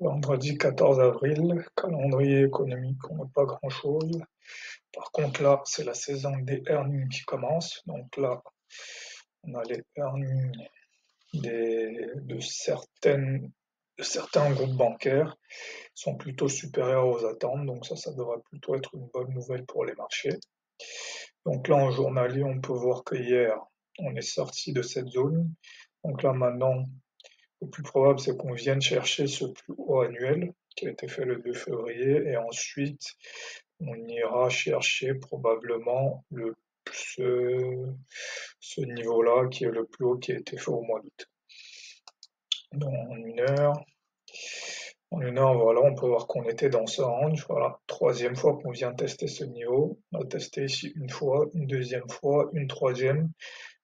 Vendredi 14 avril, calendrier économique, on n'a pas grand-chose. Par contre, là, c'est la saison des earnings qui commence. Donc là, on a les earnings de certains groupes bancaires sont plutôt supérieurs aux attentes. Donc ça devrait plutôt être une bonne nouvelle pour les marchés. Donc là, en journalier, on peut voir que hier, on est sorti de cette zone. Donc là, maintenant, le plus probable, c'est qu'on vienne chercher ce plus haut annuel qui a été fait le 2 février et ensuite on ira chercher probablement ce, ce niveau-là qui est le plus haut qui a été fait au mois d'août. Donc en une heure, voilà, on peut voir qu'on était dans ce range. Voilà, troisième fois qu'on vient tester ce niveau. On a testé ici une fois, une deuxième fois, une troisième.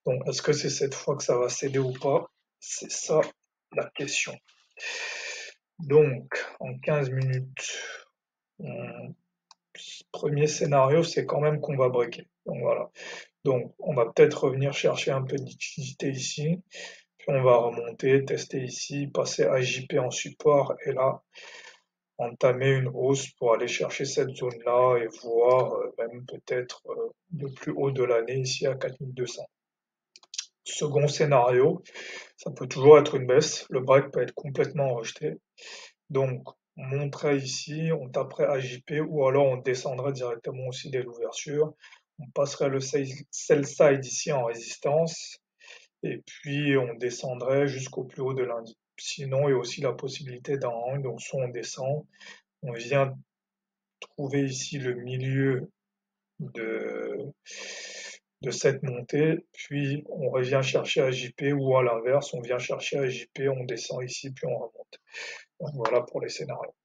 Donc est-ce que c'est cette fois que ça va céder ou pas? C'est ça la question. Donc, en 15 minutes, on- premier scénario, c'est quand même qu'on va breaker. Donc voilà. Donc, on va peut-être revenir chercher un peu de liquidité ici, puis on va remonter, tester ici, passer à JP en support, et là, entamer une hausse pour aller chercher cette zone-là et voir même peut-être le plus haut de l'année ici à 4200. Second scénario, ça peut toujours être une baisse, le break peut être complètement rejeté. Donc, on monterait ici, on taperait AJP ou alors on descendrait directement aussi dès l'ouverture. On passerait le sell side ici en résistance et puis on descendrait jusqu'au plus haut de lundi. Sinon, il y a aussi la possibilité d'un hang, donc soit on descend, on vient trouver ici le milieu de, de cette montée, puis on revient chercher AJP ou à l'inverse, on vient chercher AJP, on descend ici, puis on remonte. Donc voilà pour les scénarios.